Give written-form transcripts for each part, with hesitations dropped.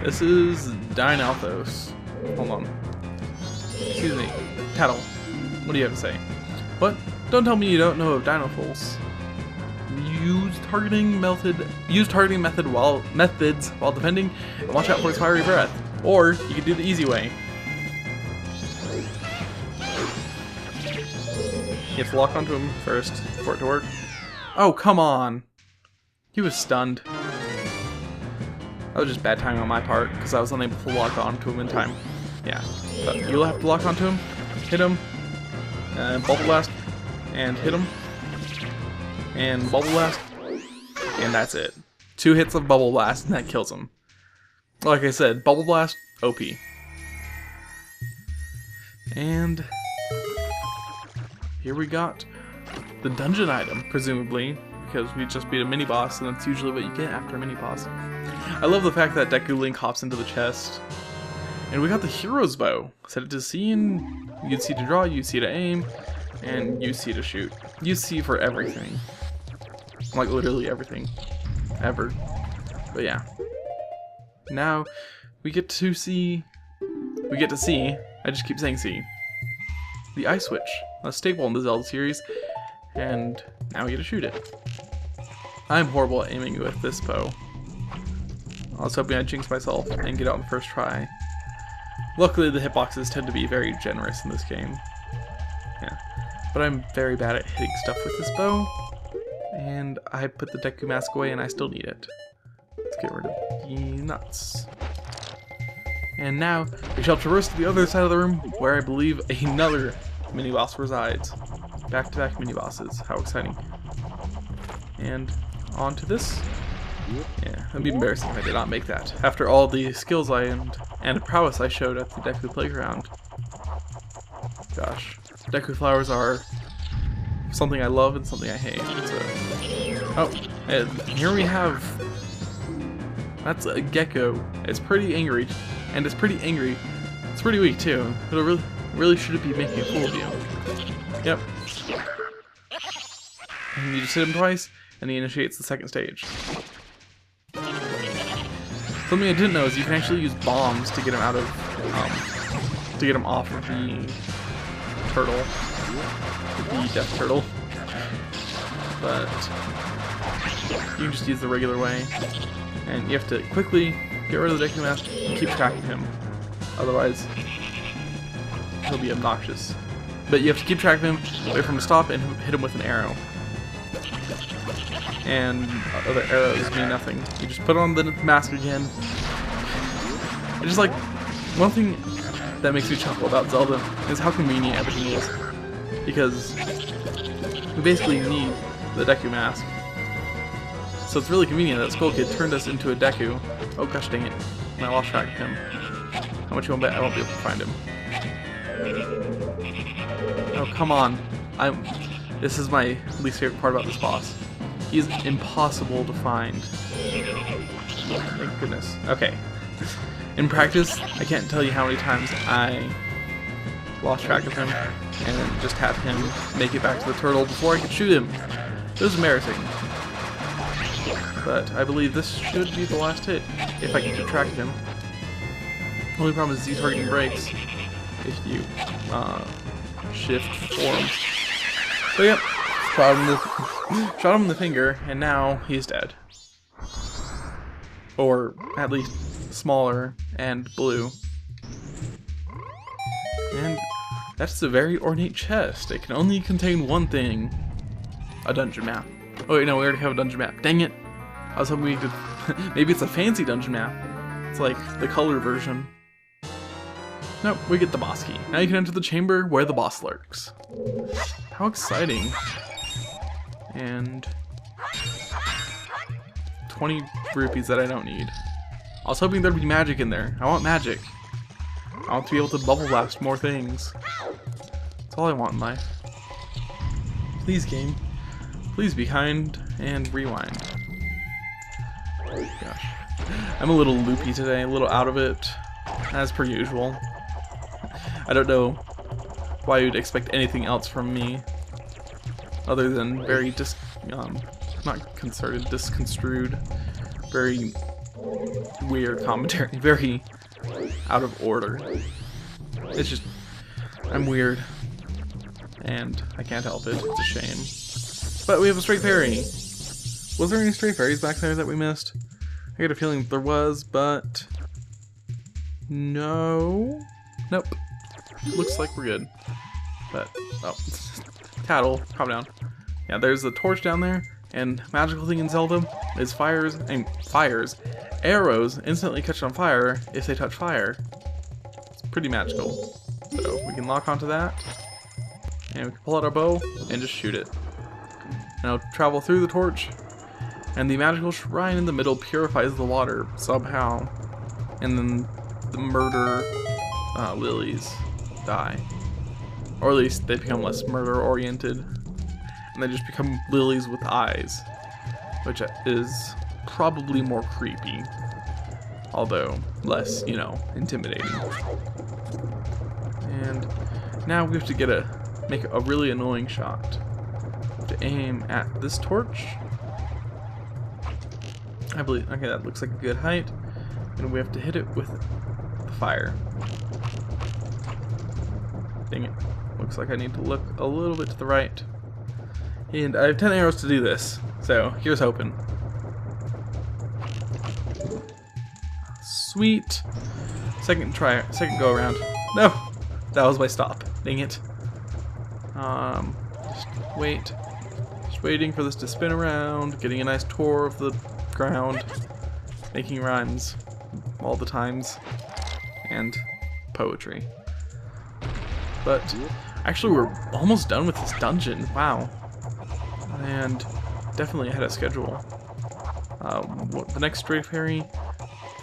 This is Dynalthos. Hold on. Excuse me. Tattle. What do you have to say? What? Don't tell me you don't know of Dynalthos. Use targeting methods while defending, and watch out for his fiery breath. Or you can do the easy way. You have to lock onto him first for it to work. Oh, come on. He was stunned. That was just bad timing on my part, because I was unable to lock onto him in time. Yeah, but you'll have to lock onto him, hit him, Bubble Blast, and hit him, and Bubble Blast, and that's it. 2 hits of Bubble Blast, and that kills him. Like I said, Bubble Blast, OP. And here we got the dungeon item, presumably, because we just beat a mini-boss, and that's usually what you get after a mini-boss. I love the fact that Deku Link hops into the chest. And we got the Hero's Bow. Set it to C, and use C to draw, use C to aim, and use C to shoot. Use C for everything. Like, literally everything. Ever. But yeah. Now, we get to see... I just keep saying C. The Ice Switch. A staple in the Zelda series. And now we get to shoot it. I'm horrible at aiming with this bow. I was hoping I'd jinx myself and get out on the first try. Luckily, the hitboxes tend to be very generous in this game. Yeah. But I'm very bad at hitting stuff with this bow. And I put the Deku Mask away and I still need it. Let's get rid of the nuts. And now, we shall traverse to the other side of the room where I believe another mini-boss resides. Back-to-back mini-bosses. How exciting. And on to this. Yeah, it'd be embarrassing if I did not make that. After all the skills and prowess I showed at the Deku Playground. Gosh. Deku Flowers are something I love and something I hate. So. Oh, and here we have... That's a gecko. It's pretty angry. And it's pretty angry. It's pretty weak too. It'll really shouldn't be making a fool of you. Yep. And you just hit him twice, and he initiates the second stage. Something I didn't know is you can actually use bombs to get him out of, to get him off of the turtle, the death turtle. But you can just use the regular way, and you have to quickly get rid of the Deku Mask and keep tracking him. Otherwise, he'll be obnoxious. But you have to keep track of him, wait for him to stop, and hit him with an arrow. And other arrows mean nothing. You just put on the mask again. I just like, one thing that makes me chuckle about Zelda is how convenient everything is. Because we basically need the Deku Mask. So it's really convenient that Skull Kid turned us into a Deku. Oh gosh dang it. And I lost track of him. How much you want to bet I won't be able to find him? Oh come on. This is my least favorite part about this boss. He's impossible to find. Thank goodness. Okay. In practice, I can't tell you how many times I lost track of him and just had him make it back to the turtle before I could shoot him. It was embarrassing. But I believe this should be the last hit, if I can keep track of him. The only problem is Z-targeting breaks if you shift form. So yep, shot him in the finger, and now he's dead. Or at least smaller and blue. And that's a very ornate chest. It can only contain one thing. A dungeon map. Oh wait, no, we already have a dungeon map. Dang it! I was hoping we could... Maybe it's a fancy dungeon map. It's like the color version. Nope, we get the boss key. Now you can enter the chamber where the boss lurks. How exciting. And 20 rupees that I don't need. I was hoping there'd be magic in there. I want magic. I want to be able to bubble blast more things. That's all I want in life. Please, game. Please be kind and rewind. Gosh. I'm a little loopy today, a little out of it, as per usual. I don't know why you'd expect anything else from me, other than very not concerted, disconstrued, very weird commentary. Very out of order. It's just, I'm weird. And I can't help it. It's a shame. But we have a stray fairy. Was there any stray fairies back there that we missed? I get a feeling there was, but... no? Nope. Looks like we're good. But, oh. Tattle, calm down. Yeah, there's a torch down there, and magical thing in Zelda is arrows instantly catch on fire if they touch fire. It's pretty magical. So we can lock onto that, and we can pull out our bow and just shoot it. Now travel through the torch, and the magical shrine in the middle purifies the water somehow, and then the murder lilies die. Or at least they become less murder oriented. And they just become lilies with eyes, which is probably more creepy, although less, you know, intimidating. And now we have to make a really annoying shot. We have to aim at this torch. I believe, okay, that looks like a good height, and we have to hit it with the fire. Dang it. Looks like I need to look a little bit to the right. And I have 10 arrows to do this, so here's hoping. Sweet. Second go around. No! That was my stop. Dang it. Just wait. Just waiting for this to spin around, getting a nice tour of the ground, making rhymes all the times, and poetry. But actually we're almost done with this dungeon. Wow. And definitely ahead of schedule. The next stray fairy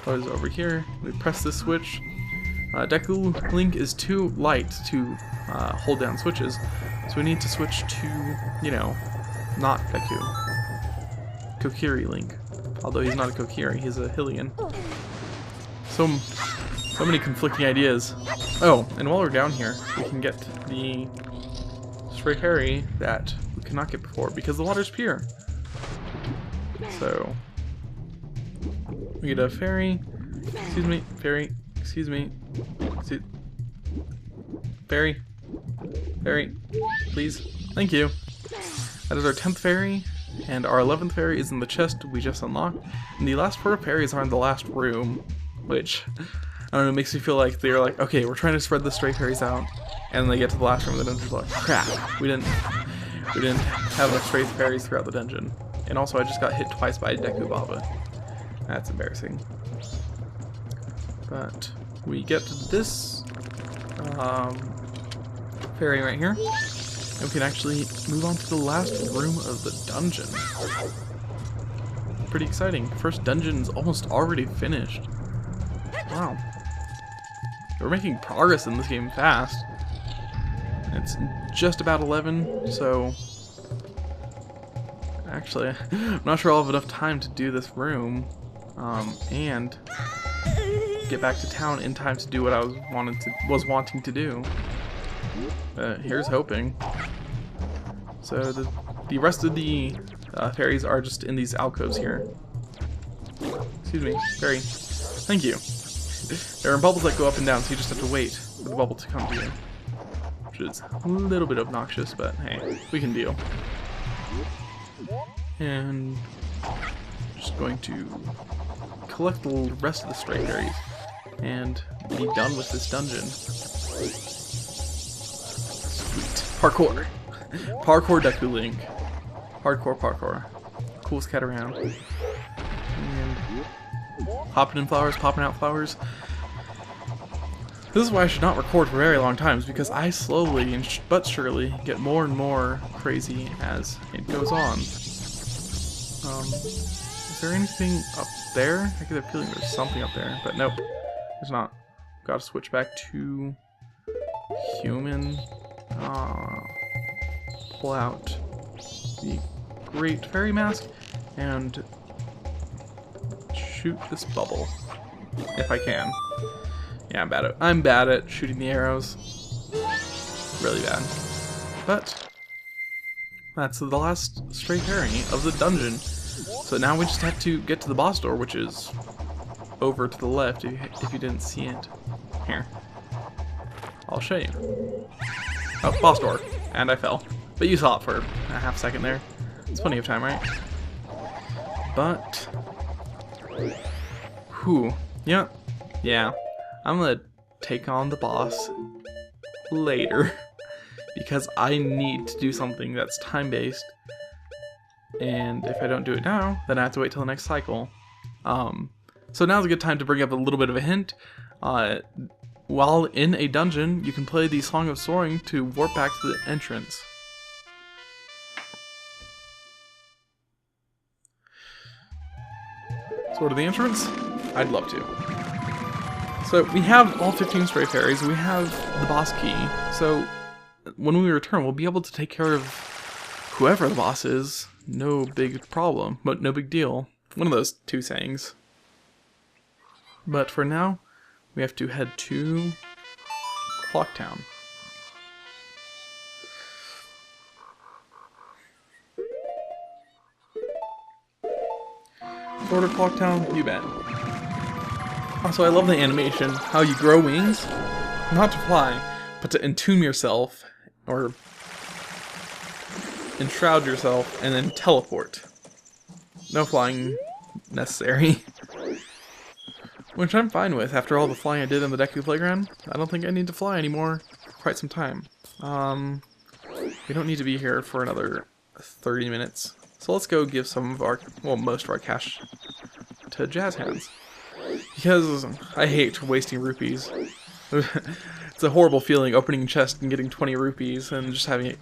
goes over here. We press this switch. Deku Link is too light to hold down switches, so we need to switch to, you know, not Deku. Kokiri Link. Although he's not a Kokiri, he's a Hylian. So many conflicting ideas. Oh, and while we're down here, we can get the stray fairy that we could not get before because the water's pure. So we get a fairy. Excuse me, fairy. Excuse me. Fairy. Fairy. Please. Thank you. That is our 10th fairy, and our 11th fairy is in the chest we just unlocked. And the last 4 fairies are in the last room, which, I don't know, makes me feel like they're like, okay, we're trying to spread the stray fairies out, and then they get to the last room and the dungeon's like, crap, we didn't have enough stray fairies throughout the dungeon. And also I just got hit twice by Deku Baba. That's embarrassing. But we get to this fairy right here, and we can actually move on to the last room of the dungeon. Pretty exciting. First dungeon's almost already finished. Wow. We're making progress in this game fast. It's just about 11, so actually I'm not sure I'll have enough time to do this room and get back to town in time to do what I was wanting to do. Here's hoping. So the rest of the fairies are just in these alcoves here. Excuse me, fairy. Thank you. There are bubbles that go up and down, so you just have to wait for the bubble to come to you. Which is a little bit obnoxious, but hey, we can deal. And just going to collect the rest of the stray fairies and be done with this dungeon. Sweet. Parkour. Parkour Deku Link. Hardcore parkour. Cool scat around. And hopping in flowers, popping out flowers. This is why I should not record for very long times, because I slowly but surely get more and more crazy as it goes on. Is there anything up there? I get a feeling there's something up there, but nope, there's not. Gotta switch back to human. Pull out the great fairy mask and shoot this bubble if I can. Yeah, I'm bad at shooting the arrows. Really bad. But that's the last stray fairy of the dungeon. So now we just have to get to the boss door, which is over to the left if you didn't see it. Here. I'll show you. Oh, boss door. And I fell. But you saw it for a half second there. It's plenty of time, right? But... whew. Yeah. Yeah. I'm gonna take on the boss later. Because I need to do something that's time-based. And if I don't do it now, then I have to wait till the next cycle. So now's a good time to bring up a little bit of a hint. While in a dungeon, you can play the Song of Soaring to warp back to the entrance. So what are the entrance? I'd love to. So we have all 15 stray fairies, we have the boss key, so when we return we'll be able to take care of whoever the boss is, no big problem, but no big deal. One of those two sayings. But for now, we have to head to Clocktown. Sword of Clocktown, you bet. Also, I love the animation, how you grow wings, not to fly, but to entomb yourself, or enshroud yourself, and then teleport. No flying necessary. Which I'm fine with, after all the flying I did in the Deku Playground. I don't think I need to fly anymore for quite some time. We don't need to be here for another 30 minutes. So let's go give some of our, well, most of our cash to Jazz Hands. Because I hate wasting rupees. It's a horrible feeling opening a chest and getting 20 rupees and just having it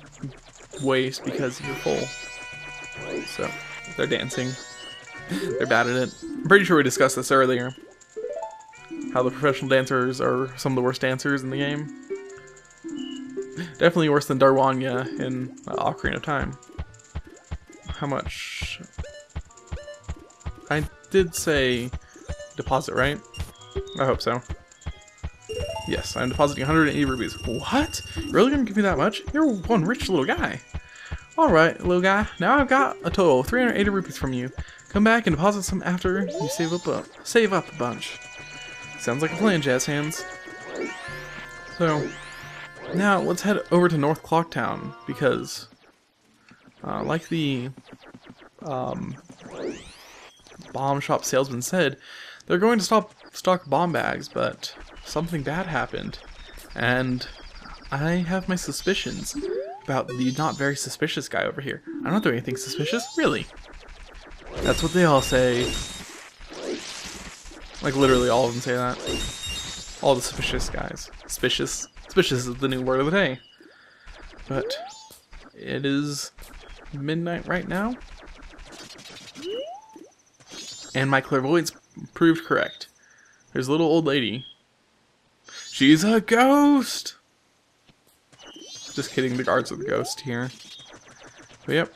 waste because you're full. So, they're dancing. They're bad at it. I'm pretty sure we discussed this earlier. How the professional dancers are some of the worst dancers in the game. Definitely worse than Darwanya in Ocarina of Time. How much? I did say deposit, right? I hope so. Yes, I'm depositing 180 rupees. What? You're really gonna give me that much? You're one rich little guy. Alright, little guy. Now I've got a total of 380 rupees from you. Come back and deposit some after you save up a bunch. Sounds like a plan, Jazz Hands. So, now let's head over to North Clocktown, because like the bomb shop salesman said, they're going to stock bomb bags, but something bad happened, and I have my suspicions about the not very suspicious guy over here. I'm not doing anything suspicious, really. That's what they all say. Like literally all of them say that. All the suspicious guys. Suspicious is the new word of the day. But it is midnight right now, and my clairvoyance proved correct. There's a little old lady. She's a ghost! Just kidding, the guards are the ghost here. But yep.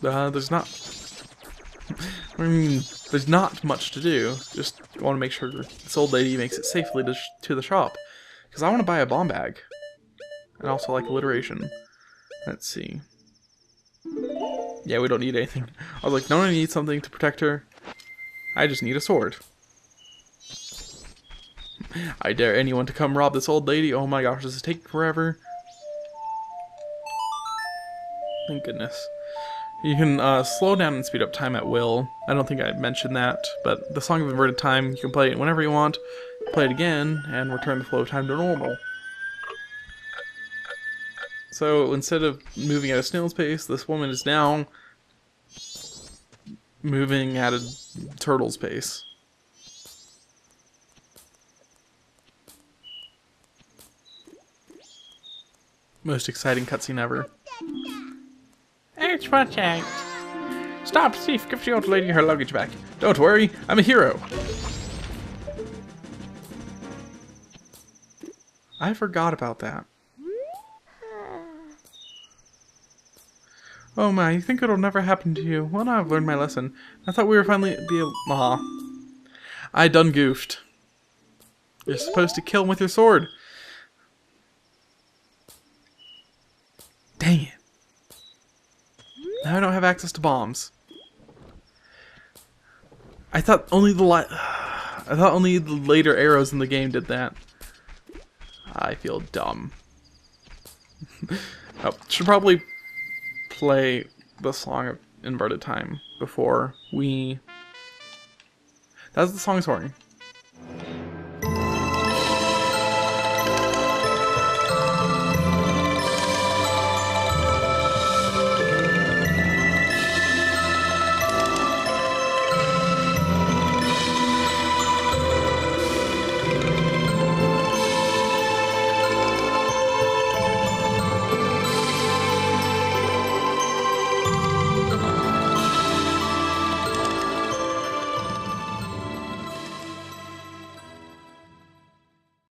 There's not... I mean, there's not much to do. Just want to make sure this old lady makes it safely to the shop. Because I want to buy a bomb bag. And also like alliteration. Let's see. Yeah, we don't need anything. I was like, don't I need something to protect her? I just need a sword. I dare anyone to come rob this old lady. Oh my gosh, this is taking forever. Thank goodness. You can slow down and speed up time at will. I don't think I mentioned that, but the Song of Inverted Time, you can play it whenever you want, play it again, and return the flow of time to normal. So instead of moving at a snail's pace, this woman is now moving at a turtle's pace. Most exciting cutscene ever. Extract. Stop, thief, give the old lady her luggage back. Don't worry, I'm a hero. I forgot about that. Oh my, you think it'll never happen to you? Well, now I've learned my lesson. I thought we were finally I done goofed. You're supposed to kill him with your sword. Dang it. Now I don't have access to bombs. I thought only the I thought only the later arrows in the game did that. I feel dumb. Oh, should probably play the song Inverted Time before we... That's the song sorry.